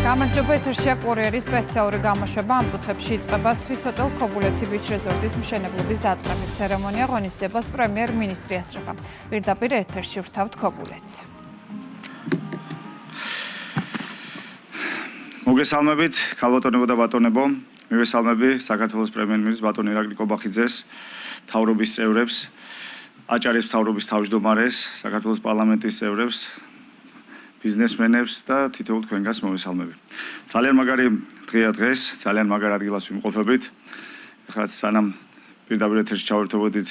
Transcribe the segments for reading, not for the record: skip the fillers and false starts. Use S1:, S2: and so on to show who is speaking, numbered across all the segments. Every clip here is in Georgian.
S1: გამარჯობა, ეთერშია კურიერის სპეციალური გამოშვება. ამ წუთებში იწყება სვისოტელ ქობულეთი ბიჩ რეზორტის მშენებლობის დაწყების ცერემონია, ღონისძიებას პრემიერ-მინისტრი ასწრება. პირდაპირ ეთერში ვრთავთ ქობულეთს.
S2: მოგესალმებით, ქალბატონებო და ბატონებო. მივესალმები საქართველოს პრემიერ-მინისტრს ბატონ ირაკლი კობახიძეს, მთავრობის წევრებს, აჭარის მთავრობის თავმჯდომარეს, საქართველოს პარლამენტის წევრებს, ბიზნესმენებს და თითოეულ თქვენგანს მოვესალმები. ძალიან მაგარი დღეა დღეს, ძალიან მაგარ ადგილას ვიმყოფებით. ახლა სანამ პირდაპირ ეთერში ჩავერთობოდით,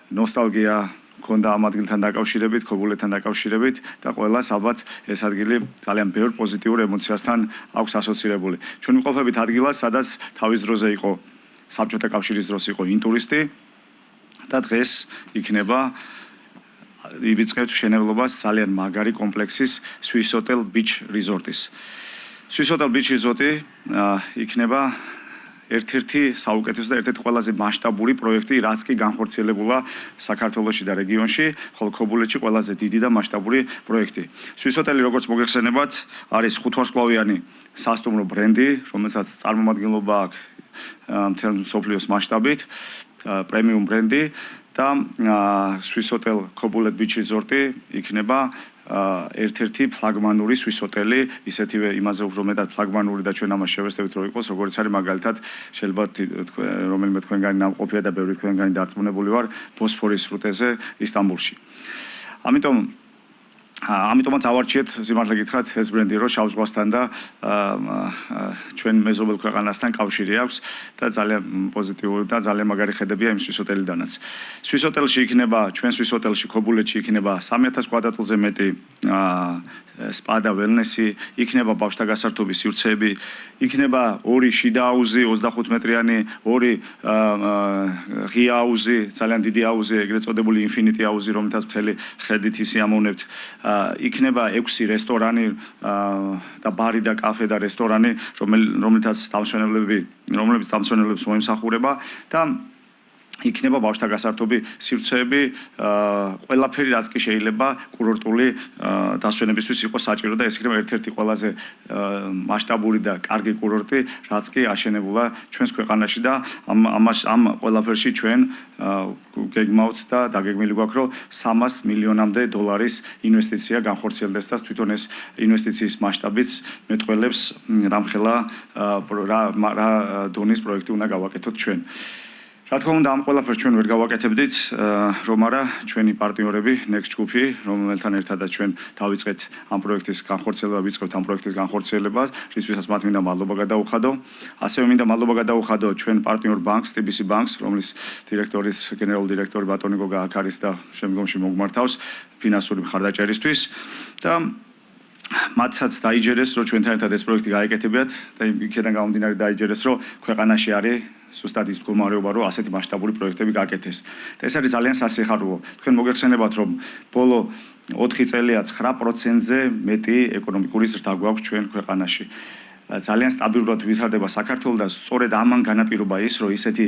S2: ნოსტალგია მქონდა ამ ადგილთან დაკავშირებით, ქობულეთთან დაკავშირებით და ყველას ალბათ ეს ადგილი ძალიან ბევრ პოზიტიურ ემოციასთან აქვს ასოცირებული. ჩვენ ვიმყოფებით ადგილას, სადაც თავის დროზე იყო საბჭოთა კავშირის დროს იყო ინტურისტი და დღეს იქნება იბიწყებთ მშენებლობას ძალიან მაგარი კომპლექსის სვისოტელ ბიჩ რეზორტის. სვისოტელ ბიჩ რეზორტი იქნება ერთ-ერთი საუკეთესო და ერთ-ერთი ყველაზე მასშტაბური პროექტი, რაც კი განხორციელებულა საქართველოში და რეგიონში, ხოლო ქობულეთში ყველაზე დიდი და მასშტაბური პროექტი. სვისოტელი, როგორც მოგეხსენებათ, არის ხუთვარსკვლავიანი სასტუმრო ბრენდი, რომელსაც წარმომადგენლობა აქვს მთელ მსოფლიოს მასშტაბით, პრემიუმ ბრენდი და სვისოტელ ქობულეთ ბიჩ რეზორტი იქნება ერთ-ერთი ფლაგმანური სვისოტელი, ისეთივე იმაზე უფრო მეტად ფლაგმანური და ჩვენ ამას შევეცდებით რომ იყოს, როგორც არის მაგალითად შეიძლება რომელიმე თქვენგანი ნამყოფია და ბევრი თქვენგანი დარწმუნებული ვარ ბოსფორის სრუტეზე ისტანბულში. ამიტომაც ავარჩიეთ სიმართლე გითხრათ ეს ბრენდი რომ შავ ზღვასთან და ჩვენ მეზობელ ქვეყანასთან კავშირი აქვს და ძალიან პოზიტიური და ძალიან მაგარი ხედებია იმ სვისოტელიდანაც. სვისოტელში იქნება ჩვენ სვისოტელში ქობულეთში იქნება 3000 კვადრატულზე მეტი სპა და ველნესი, იქნება ბავშვთა გასართობის სივრცეები, იქნება ორი შიდა აუზი 25 მეტრიანი, ორი ღია აუზი, ძალიან დიდი აუზი, ეგრეთ წოდებული ინფინიტი აუზი, რომლითაც მთელი ხედით ისიამოვნებთ. იქნება 6 რესტორანი და ბარი და კაფე და რესტორანი, რომლითაც დამსვენებლებს მოიმსახურება და იქნება ბავშვთა გასართობი სივრცეები, ყველაფერი რაც კი შეიძლება კურორტული დასვენებისთვის იყოს საჭირო და ეს იქნება ერთ-ერთი ყველაზე მასშტაბური და კარგი კურორტი, რაც კი აშენებულა ჩვენს ქვეყანაში და ამ ყველაფერში ჩვენ გეგმავთ და დაგეგმილი გვაქვს რომ 300 მილიონამდე დოლარის ინვესტიცია განხორციელდეს და თვითონ ეს ინვესტიციის მასშტაბიც მეტყველებს რამხელა რა დონის პროექტი უნდა გავაკეთოთ ჩვენ. რა თქმა უნდა, ამ ყველაფერს ჩვენ ვერ გავაკეთებდით, რომ არა ჩვენი პარტნიორები, Next ჯგუფი, რომელთან ერთადაც ჩვენ დავიწყეთ ამ პროექტის განხორციელება, ვიწყებთ ამ პროექტის განხორციელებას, რისთვისაც მათ მინდა მადლობა გადაუხადო. ასევე მინდა მადლობა გადაუხადო ჩვენ პარტნიორ ბანკს, TBC ბანკს, რომლის დირექტორის, გენერალური დირექტორი ბატონი გოგა აქ არის და შემდგომში მოგმართავს ფინანსური მხარდაჭერისთვის და მათაც დაიჯერეს, რომ ჩვენთან ერთად ეს პროექტი გაეკეთებიათ და იქიდან გამომდინარე დაიჯერეს, რომ ქვეყანაში არის სუსტად ის მდგომარეობა, რომ ასეთი მასშტაბური პროექტები გააკეთეს. და ეს არის ძალიან სასიხარულო. თქვენ მოგეხსენებათ, რომ ბოლო 4 წელია 9%-ზე მეტი ეკონომიკური ზრდა გვაქვს ჩვენ ქვეყანაში. ძალიან სტაბილურად ვითარდება საქართველო და სწორედ ამან განაპირობა ის, რომ ისეთი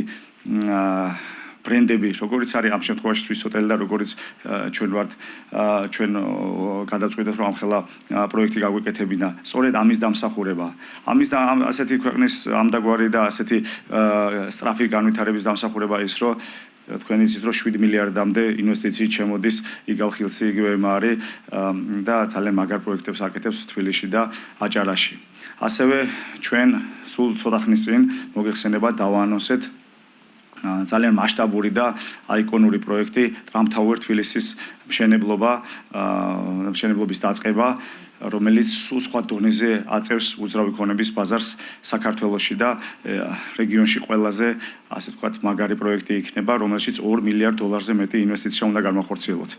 S2: ბრენდები, როგორც არის ამ შემთხვევაში სვისოტელი და როგორც ჩვენ ვართ ჩვენ გადავწყვიტეთ რომ ამხელა პროექტი გაგვეკეთებინა. სწორედ ამის დამსახურება. ასეთი ქვეყნის ამდაგვარი და ასეთი სწრაფი განვითარების დამსახურება ის რომ თქვენ იცით რომ 7 მილიარდამდე ინვესტიციით შემოდის იგალ ხილსი იგივე მარი და ძალიან მაგარ პროექტებს აკეთებს თბილისში და აჭარაში. ასევე ჩვენ სულ ცოტა ხნის წინ მოგეხსენებათ დავაანონსეთ ძალიან მასშტაბური და აიკონური პროექტი Trump Tower თბილისის მშენებლობის დაწყება, რომელიც სულ სხვა დონეზე აწევს უძრავი ქონების ბაზარს საქართველოში და რეგიონში ყველაზე ასე ვთქვათ მაგარი პროექტი იქნება, რომელშიც 2 მილიარდ დოლარზე მეტი ინვესტიცია უნდა განმახორციელოთ.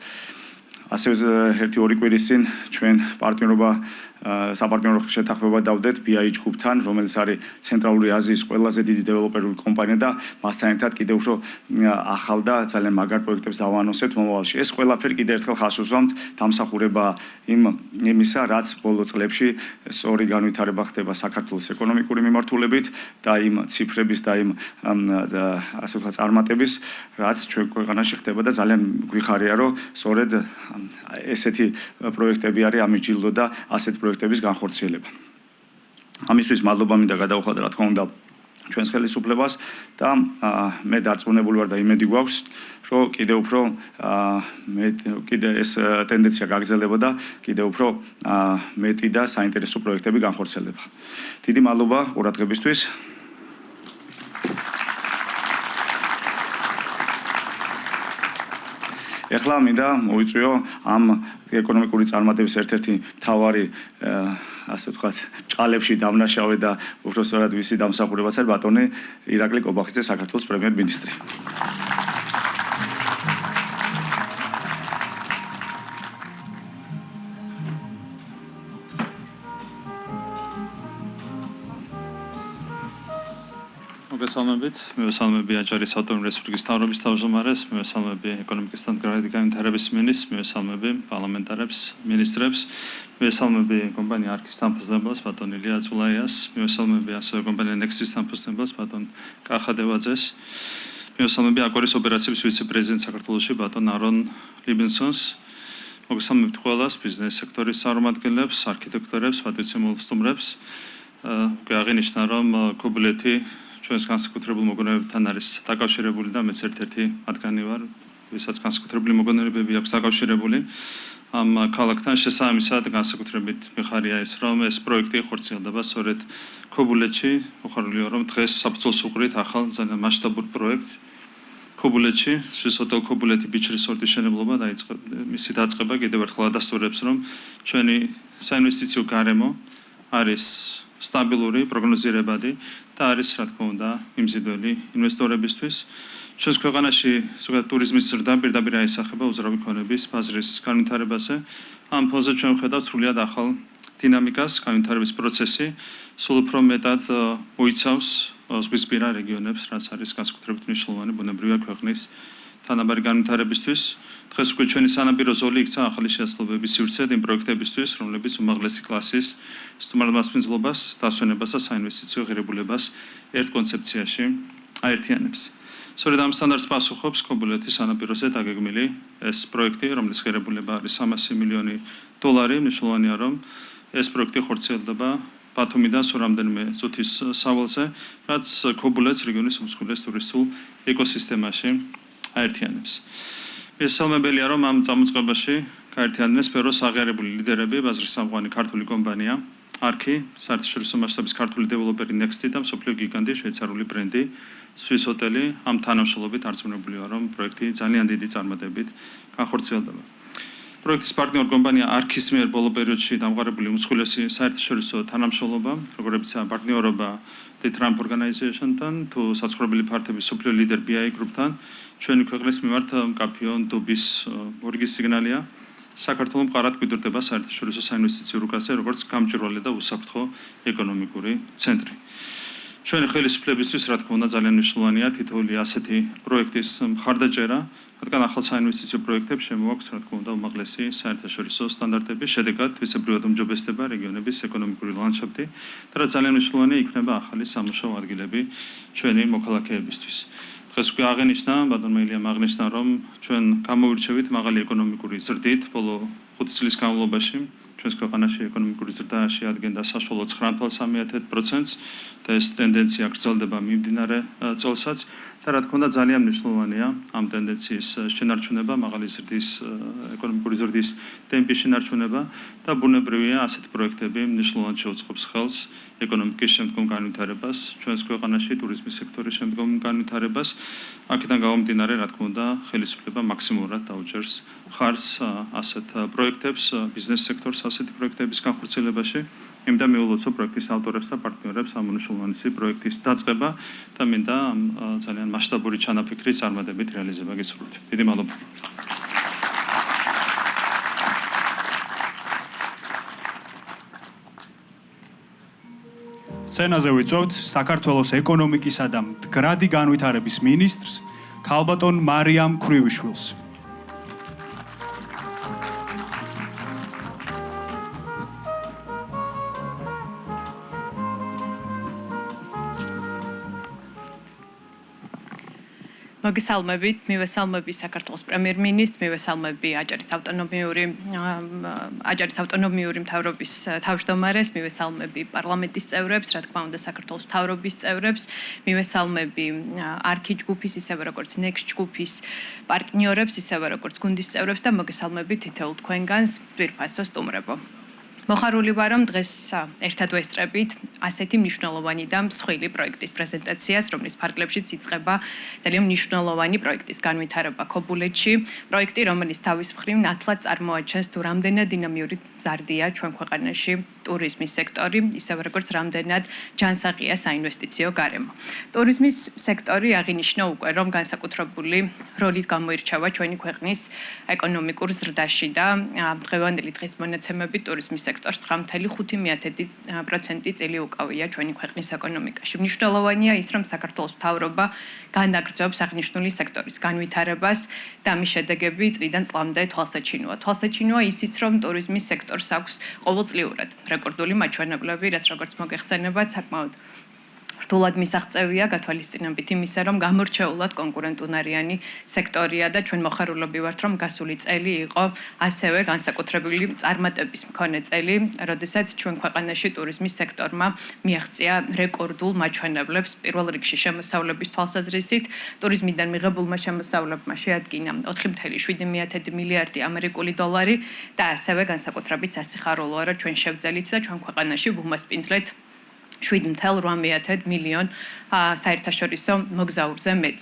S2: ასევე 1-2 კვირის წინ ჩვენ საპარტნიორო შეთანხმება დავდეთ BI ჯგუფთან, რომელიც არის ცენტრალური აზიის ყველაზე დიდი დეველოპერული კომპანია და მასთან ერთად კიდევ უფრო ახალ და ძალიან მაგარ პროექტებს დავაანონსებთ მომავალში. ეს ყველაფერი კიდევ ერთხელ ხაზს უსვამთ დამსახურება იმისა, რაც ბოლო წლებში სწორი განვითარება ხდება საქართველოს ეკონომიკური მიმართულებით და იმ ციფრების და იმ ასე ვთქვათ წარმატების, რაც ჩვენ ქვეყანაში ხდება და ძალიან გვიხარია, რომ სწორედ ესეთი პროექტები არის ამის ჯილდო და ასეთ პროექტების განხორციელება. ამისთვის მადლობა მინდა გადავუხადო რა თქმა უნდა ჩვენს ხელისუფლებას და მე დარწმუნებული ვარ და იმედი გვაქვს რომ კიდევ უფრო კიდე ეს ტენდენცია გაგრძელებოდა კიდევ უფრო მეტი და საინტერესო პროექტები განხორციელდება. დიდი მადლობა ყურადღებისთვის. ეხლა მინდა მოვიწვიო ამ ეკონომიკური წარმატების ერთ-ერთი მთავარი ასე ვთქვათ, ჭყალებში დამნაშავე და უბრალოდ ვისი დამსახურებაც არის ბატონი ირაკლი კობახიძე, საქართველოს პრემიერ-მინისტრი.
S3: მივესალმები აჭარის ავტონომიური რესპუბლიკის მთავრობის თავმჯდომარეს, მივესალმები ეკონომიკის და განვითარების მინისტრს, მივესალმები პარლამენტარებს, მინისტრებს, მივესალმები კომპანია არქის დამფუძნებელს, ბატონ ილია აწულაიას, მივესალმები ასევე კომპანია ნექსტის დამფუძნებელს, ბატონ კახადევაძეს, მივესალმები აკორის ოპერაციების ვიცე-პრეზიდენტს საქართველოში, ბატონ არონ ლიბენსონს, მოგესალმებთ ყველას, ბიზნეს სექტორის წარმომადგენლებს, არქიტექტორებს, პატრიციულ სტუმრებს. აღინიშნა, რომ ქობულეთი ჩვენს განსაკუთრებულ მოგონებებთან არის დაკავშირებული და მეც ერთ-ერთი მათგანი ვარ, ვისაც განსაკუთრებული მოგონებები აქვს დაკავშირებული. ამ ქალაქთან შესაბამისად განსაკუთრებით მიხარია ის, რომ ეს პროექტი ხორციელდება სწორედ ქობულეთში. მოხარულია, რომ დღეს საფუძველს უყრით ახალ ძალიან მასშტაბურ პროექტს. ქობულეთში სოციალ ქობულეთი ბიჭრისორტის შენებლობა დაიწყო. მისი დაწყება კიდევ ერთხელ ადასტურებს, რომ ჩვენი საინვესტიციო გარემო არის სტაბილური, პროგნოზირებადი და არის, რა თქმა უნდა, მიმზიდველი ინვესტორებისთვის. ჩვენს ქვეყანაში ზოგადად ტურიზმის ზრდა პირდაპირ აისახება უძრავი ქონების ბაზრის განვითარებაზე. ამ ფონზე ჩვენ ვხედავთ სრულიად ახალ დინამიკას, განვითარების პროცესი სულ უფრო მეტად მოიცავს ზღვისპირა რეგიონებს, რაც არის განსაკუთრებით მნიშვნელოვანი ბუნებრივი ქვეყნის თანაბარი განვითარებისთვის. დღეს უკვე ჩვენი სანაპირო ზოლი იქცა ახალი შეასრულებების სივრცედ იმ პროექტებისთვის, რომლებიც უმაღლესი კლასის სტუმართმასპინძლობას, დასვენებას და საინვესტიციო ღირებულებას ერთ კონცეფციაში აერთიანებს. სწორედ ამ სტანდარტს პასუხობს ქობულეთის სანაპიროზე დაგეგმილი ეს პროექტი, რომლის ღირებულება არის 300 მილიონი დოლარი. მნიშვნელოვანია, რომ ეს პროექტი ხორციელდება ბათუმიდან სულ რამდენიმე წუთის სავალზე, რაც ქობულეთს რეგიონის უმსხვილეს ტურისტულ ეკოსისტემაში აერთიანებს. მესალმებელია, რომ ამ წამოწყებაში გაერთიანდნენ სფეროს აღიარებული ლიდერები, ბაზრის სამღვანი ქართული კომპანია არქი, საერთაშორისო მასშტაბის ქართული დეველოპერი ნექსტი და მსოფლიო გიგანტი შვეიცარიული ბრენდი სვის ჰოტელი. ამ თანამშრომლობით არწმუნებულია, რომ პროექტი ძალიან დიდი წარმატებით განხორციელდება. პროექტის პარტნიორ კომპანია არქის მიერ ბოლო პერიოდში დამყარებული უმსხვილესი საერთაშორისო თანამშრომლობა, როგორებიცაა პარტნიორობა The Trump Organization-თან თუ საცხოვრებელი ფართების მსოფლიო ლიდერ BI Group-თან, ჩვენი ქვეყნის მიმართ მკაფიო ნდობის ორგი სიგნალია. საქართველოს მყარად გვიდურდება საერთაშორისო საინვესტიციო რუკაზე, როგორც გამჭვირვალე და უსაფრთხო ეკონომიკური ცენტრი. ჩვენი ხელისუფლებისთვის, რა თქმა უნდა, ძალიან მნიშვნელოვანია თითოეული ასეთი პროექტის მხარდაჭერა, რადგან ახალ საინვესტიციო პროექტებს შემოაქვს, რა თქმა უნდა, უმაღლესი საერთაშორისო სტანდარტები, შედეგად თვისებრივად უმჯობესდება რეგიონების ეკონომიკური ლანდშაფტი და რაც ძალიან მნიშვნელოვანია, იქნება ახალი სამუშაო ადგილები ჩვენი მოქალაქეებისთვის. დღეს უკვე აღინიშნა, ბატონმა ილიამ აღნიშნა, რომ ჩვენ გამოვირჩევით მაღალი ეკონომიკური ზრდით ბოლო 5 წლის განმავლობაში. ჩვენს ქვეყანაში ეკონომიკური ზრდა შეადგენდა საშუალო 9.3%-ს და ეს ტენდენცია გრძელდება მიმდინარე წელსაც და რა თქმა უნდა ძალიან მნიშვნელოვანია ამ ტენდენციის შენარჩუნება, მაღალი ზრდის ეკონომიკური ზრდის ტემპის შენარჩუნება და ბუნებრივია ასეთი პროექტები მნიშვნელოვნად შეუწყობს ხელს ეკონომიკის შემდგომ განვითარებას, ჩვენს ქვეყანაში ტურიზმის სექტორის შემდგომ განვითარებას. აქედან გამომდინარე, რა თქმა უნდა, ხელისუფლება მაქსიმალურად დაუჭერს ხარს ასეთ პროექტებს, ბიზნეს სექტორს ასეთი პროექტების განხორციელებაში. მინდა მიულოცო პროექტის ავტორებს და პარტნიორებს ამ მნიშვნელოვანი პროექტის დაწყება და მინდა ძალიან მასშტაბური ჩანაფიქრის წარმატებით რეალიზება გისურვებთ. დიდი მადლობა.
S4: სცენაზე ვიწვევთ საქართველოს ეკონომიკისა და მდგრადი განვითარების მინისტრს ქალბატონ მარიამ ქრივიშვილს.
S5: მოგესალმებით, მივესალმები საქართველოს პრემიერ-მინისტრს, მივესალმები აჭარის ავტონომიური მთავრობის თავმჯდომარეს, მივესალმები პარლამენტის წევრებს, რა თქმა უნდა, საქართველოს მთავრობის წევრებს, მივესალმები არქი ჯგუფის, ისევე როგორც Next ჯგუფის პარტნიორებს, ისევე როგორც გუნდის წევრებს და მოგესალმები თითოეულ თქვენგანს ძვირფასო სტუმრებო. მოხარული ვარ, რომ დღეს ერთად ვესწრებით ასეთი მნიშვნელოვანი და მსხვილი პროექტის პრეზენტაციას, რომლის ფარგლებშიც იწყება ძალიან მნიშვნელოვანი პროექტის განვითარება ქობულეთში. პროექტი, რომელიც თავის მხრივ ნათლად წარმოაჩენს თუ რამდენად დინამიური მზარდია ჩვენ ქვეყანაში ტურიზმის სექტორი, ისევე როგორც რამდენად ჯანსაღია საინვესტიციო გარემო. ტურიზმის სექტორი აღინიშნა უკვე, რომ განსაკუთრებული როლით გამოირჩევა ჩვენი ქვეყნის ეკონომიკურ ზრდაში და დღევანდელი დღის მონაცემებით ტურიზმის სექტორს 9.5% წილი უკავია ჩვენი ქვეყნის ეკონომიკაში. მნიშვნელოვანია ის, რომ საქართველოს მთავრობა განაგრძობს აღნიშნული სექტორის განვითარებას და ამის შედეგები წლიდან წლამდე თვალსაჩინოა. თვალსაჩინოა ისიც, რომ ტურიზმის სექტორს აქვს ყოველწლიურად რეკორდული მაჩვენებლები, რაც როგორც მოგეხსენებათ, საკმაოდ რთულად მისაღწევია გათვალისწინებით იმისა, რომ გამორჩეულად კონკურენტუნარიანი სექტორია და ჩვენ მოხარულები ვართ, რომ გასული წელი იყო ასევე განსაკუთრებული წარმატების მქონე წელი, როდესაც ჩვენ ქვეყანაში ტურიზმის სექტორმა მიაღწია რეკორდულ მაჩვენებლებს პირველ რიგში შემოსავლების თვალსაზრისით. ტურიზმიდან მიღებულმა შემოსავლებმა შეადგინა 4.7 მილიარდი ამერიკული დოლარი და ასევე განსაკუთრებით სასიხარულოა, რომ ჩვენ შევძელით და ჩვენ ქვეყანაში ვუმასპინძლეთ 7.8 მილიონ საერთაშორისო მოგზაურზე მეც.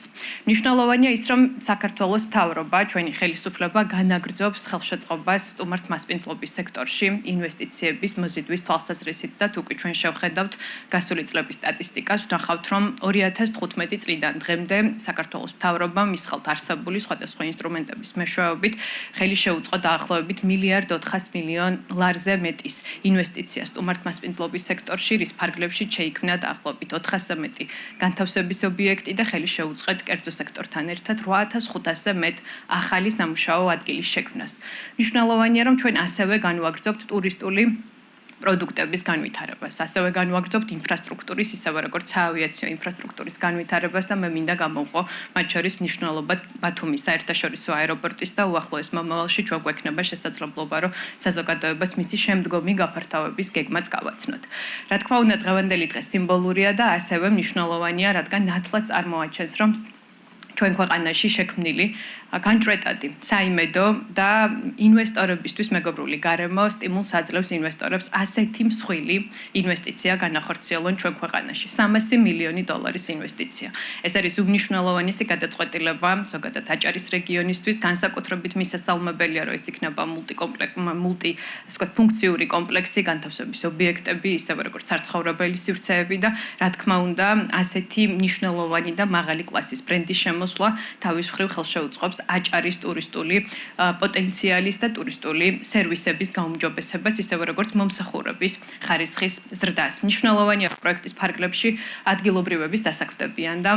S5: მნიშვნელოვანია ის, რომ საქართველოს მთავრობა, ჩვენი ხელისუფლება განაგრძობს ხელშეწყობას სტუმართ მასპინძლობის სექტორში ინვესტიციების მოზიდვის თვალსაზრისით და თუ კი ჩვენ შევხედავთ გასული წლების სტატისტიკას, ვნახავთ, რომ 2015 წლიდან დღემდე საქართველოს მთავრობამ მის ხელთ არსებული სხვადასხვა ინსტრუმენტების მეშვეობით ხელი შეუწყო დაახლოებით $1.4 მილიარდზე მეტის ინვესტიციას სტუმართ მასპინძლობის სექტორში, რის ფარგლებში შეიქმნა დაახლოებით 400-ზე მეტი განთავსების ობიექტი და ხელი შეუწყეთ კერძო სექტორთან ერთად 8500-ზე მეტ ახალი სამუშაო ადგილის შექმნას. მნიშვნელოვანია, რომ ჩვენ ასევე განვაგრძობთ ტურისტული პროდუქტების განვითარებას, ასევე განვაგრძობთ ინფრასტრუქტურის, ისევე როგორც საავიაციო ინფრასტრუქტურის განვითარებას და მე მინდა გამოვყო მათ შორის მნიშვნელობა ბათუმის საერთაშორისო აეროპორტის და უახლოეს მომავალში ჩვენ გვექნება შესაძლებლობა, რომ საზოგადოებას მისი შემდგომი გაფართოების გეგმაც გავაცნოთ. რა თქმა უნდა, დღევანდელი დღე სიმბოლურია და ასევე მნიშვნელოვანია, რადგან ნათლად წარმოაჩენს, რომ ჩვენ ქვეყანაში შექმნილი განჭრეტადი საიმედო და ინვესტორებისთვის მეგობრული გარემო სტიმულს აძლევს ინვესტორებს ასეთი მსხვილი ინვესტიცია განახორციელონ ჩვენ ქვეყანაში. $300 მილიონი ინვესტიცია. ეს არის უმნიშვნელოვანესი გადაწყვეტილება ზოგადად აჭარის რეგიონისთვის, განსაკუთრებით მისასალმებელია, რომ ეს იქნება მულტიფუნქციური კომპლექსი, განთავსების ობიექტები, ისევე როგორც საცხოვრებელი სივრცეები და რა თქმა უნდა, ასეთი მნიშვნელოვანი და მაღალი კლასის ბრენდის შემოსვლა თავის მხრივ ხელშეუწყობს აჭარის ტურისტული პოტენციალის და ტურისტული სერვისების გაუმჯობესებას, ისევე როგორც მომსახურების ხარისხის ზრდას. მნიშვნელოვანია პროექტის ფარგლებში ადგილობრივების დასაქმდებიან და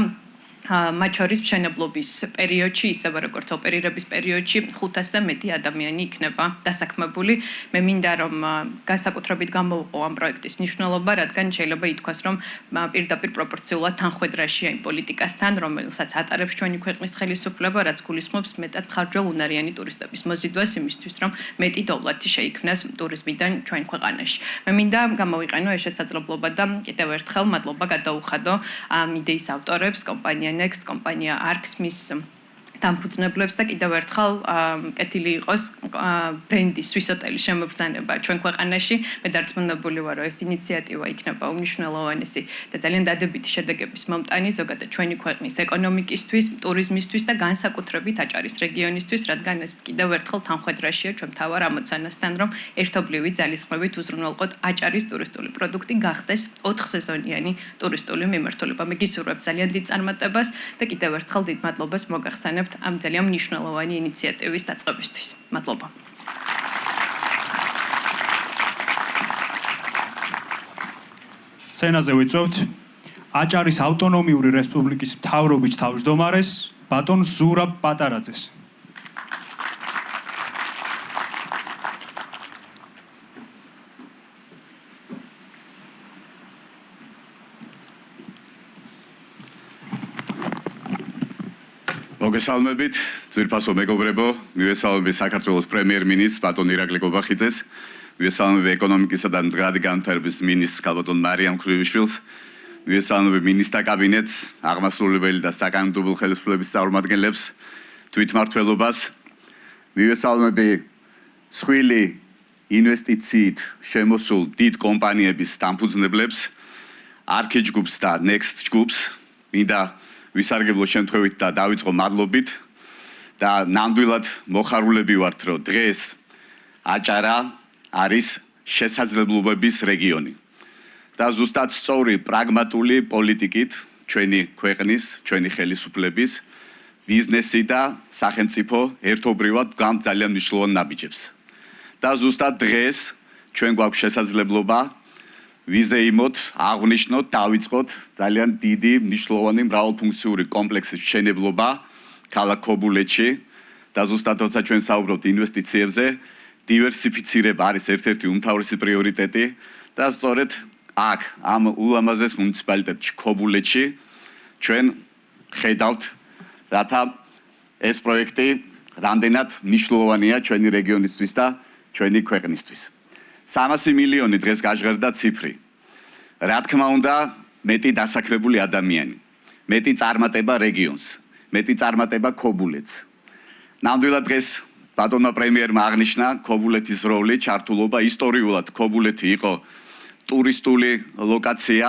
S5: მათ შორის მშენებლობის პერიოდში, ისევე როგორც ოპერირების პერიოდში 500-ზე მეტი ადამიანი იქნება დასაქმებული. მე მინდა რომ განსაკუთრებით გამოვყო ამ პროექტის მნიშვნელობა, რადგან შეიძლება ითქვას, რომ პირდაპირ პროპორციულად თანხვედრაშია იმ პოლიტიკასთან, რომელსაც ატარებს ჩვენი ქვეყნის ხელისუფლება, რაც გულისხმობს მეტად მხარჯველ უნარიანი ტურისტების მოზიდვას იმისთვის, რომ მეტი დოვლათი შეიქმნას ტურიზმიდან ჩვენ ქვეყანაში. მე მინდა გამოვიყენო ეს შესაძლებლობა და კიდევ ერთხელ მადლობა გადაუხადო ამ იდეის ავტორებს, კომპანია Next კომპანია ARX-მის დამფუძნებლებს და კიდევ ერთხელ კეთილი იყოს ბრენდის სვისოტელის შემობრძანება ჩვენ ქვეყანაში. მე დარწმუნებული ვარ, რომ ეს ინიციატივა იქნება უმნიშვნელოვანესი და ძალიან დადებითი შედეგების მომტანი ზოგადად ჩვენი ქვეყნის ეკონომიკისთვის, ტურიზმისთვის და განსაკუთრებით აჭარის რეგიონისთვის, რადგან ეს კიდევ ერთხელ თანხვედრაშია ჩვენ მთავარ ამოცანასთან, რომ ერთობლივი ძალისხმევით უზრუნველყოთ აჭარის ტურისტული პროდუქტი გახდეს 4-სეზონიანი ტურისტული მიმართულება. მე გისურვებ ძალიან დიდ წარმატებას და კიდევ ერთხელ დიდ მადლობას მოგახსენებ ამ ძალიან მნიშვნელოვანი ინიციატივის დაწყებისთვის. მადლობა.
S4: სცენაზე ვიწევთ აჭარის ავტონომიური რესპუბლიკის მთავრობის თავმჯდომარეს ბატონ ზურაბ პატარაძეს.
S6: მოგესალმებით, ძვირფასო მეგობრებო, მივესალმები საქართველოს პრემიერ-მინისტრს ბატონ ირაკლი კობახიძეს, მივესალმები ეკონომიკისა და მდგრადი განვითარების მინისტრს ბატონ მარიამ ქრივიშვილს, მივესალმები მინისტრთა კაბინეტს, აღმასრულებელი და საკანონმდებლო ხელისუფლების წარმომადგენლებს, თვითმმართველობას, მივესალმები სხვილი ინვესტიციით შემოსულ დიდ კომპანიების დამფუძნებლებს, არქი ჯგუფს და Next ჯგუფს, მინდა ვისარგებლო შემთხვევით და დავიწყო მადლობით და ნამდვილად მოხარულები ვართ, რომ დღეს აჭარა არის შესაძლებლობების რეგიონი. და ზუსტად სწორი პრაგმატული პოლიტიკით ჩვენი ქვეყნის, ჩვენი ხელისუფლების, ბიზნესი და სახელმწიფო ერთობრივად გამ ძალიან მნიშვნელოვან ნაბიჯებს. და ზუსტად დღეს ჩვენ გვაქვს შესაძლებლობა ვიზეიმოთ, აღვნიშნოთ, დავიწყოთ ძალიან დიდი მნიშვნელოვანი მრავალფუნქციური კომპლექსის მშენებლობა ქალაქ ქობულეთში და ზუსტად როცა ჩვენ საუბრობთ ინვესტიციებზე, დივერსიფიცირება არის ერთ-ერთი უმთავრესი პრიორიტეტი და სწორედ აქ ამ ულამაზეს მუნიციპალიტეტში ქობულეთში ჩვენ ხედავთ, რათა ეს პროექტი რამდენად მნიშვნელოვანია ჩვენი რეგიონისთვის და ჩვენი ქვეყნისთვის. 300 მილიონი დღეს გაჟღერდა ციფრი. რა თქმა უნდა, მეტი დასაქმებული ადამიანი, მეტი წარმატება რეგიონს, მეტი წარმატება ქობულეთს. ნამდვილად დღეს ბატონმა პრემიერმა აღნიშნა ქობულეთის როლი, ჩართულობა ისტორიულად ქობულეთი იყო ტურისტული ლოკაცია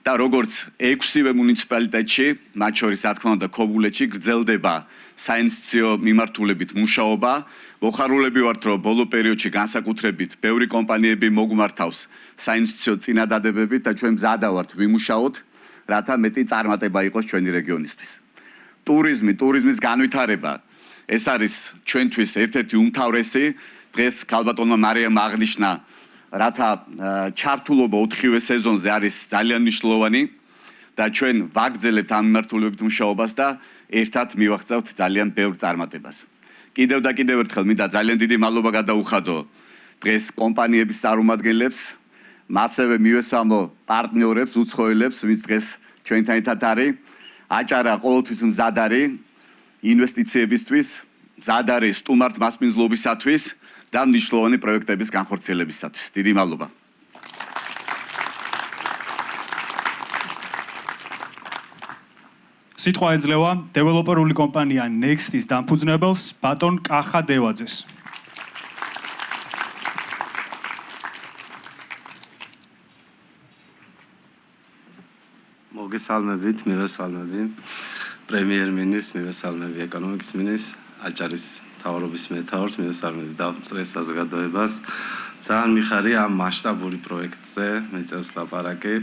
S6: და როგორც 6-ვე მუნიციპალიტეტში, მათ შორის რა თქმა უნდა ქობულეთში გრძელდება საინვესტიციო მიმართულებით მუშაობა. მოხარულები ვართ, რომ ბოლო პერიოდში განსაკუთრებით ბევრი კომპანიები მოგმართავს საინვესტიციო წინადადებებით და ჩვენ მზადა ვართ ვიმუშაოთ, რათა მეტი წარმატება იყოს ჩვენი რეგიონისთვის. ტურიზმის განვითარება ეს არის ჩვენთვის ერთ-ერთი უმთავრესი. დღეს ქალბატონმა მარიამ აღნიშნა, რათა ჩართულობა 4-ვე სეზონზე არის ძალიან მნიშვნელოვანი და ჩვენ ვაგრძელებთ ამ მიმართულებით მუშაობას და ერთად მივაღწევთ ძალიან ბევრ წარმატებას. კიდევ და კიდევ ერთხელ მინდა ძალიან დიდი მადლობა გადაუხადო დღეს კომპანიების წარმომადგენლებს, ასევე მივესალმო პარტნიორებს, უცხოელებს, ვინც დღეს ჩვენთან ერთად არის. აჭარა ყოველთვის მზად არის ინვესტიციებისთვის, მზად არის სტუმართ მასპინძლობისათვის და მნიშვნელოვანი პროექტების განხორციელებისათვის. დიდი მადლობა.
S4: სიტყვა ეძლევა დეველოპერული კომპანია Next-ის დამფუძნებელს ბატონ კახა დევაძეს.
S7: მოგესალმებით, მივესალმები პრემიერ-მინისტრს, მივესალმები ეკონომიკის მინისტრს, აჭარის მთავრობის მეთაურს, მივესალმები დამსწრეს საზოგადოებას. ძალიან მიხარია ამ მასშტაბური პროექტზე, მეწევს ლაპარაკი.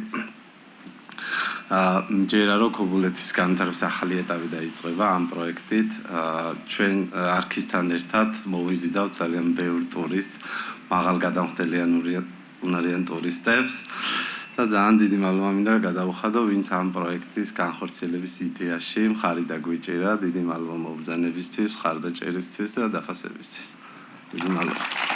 S7: მჯერა რომ ქობულეთის განვითარების ახალი ეტაპი დაიწყება ამ პროექტით. ჩვენ არქისთან ერთად მოვიზიდავთ ძალიან ბევრ ტურისტს, მაღალგადამხდელიანურიან ტურისტებს და ძალიან დიდი მადლობა მინდა გადავუხადო, ვინც ამ პროექტის განხორციელების იდეაში მხარი დაგვიჭირა. დიდი მადლობა მობრძანებისთვის, მხარდაჭერისთვის და დაფასებისთვის. დიდი მადლობა.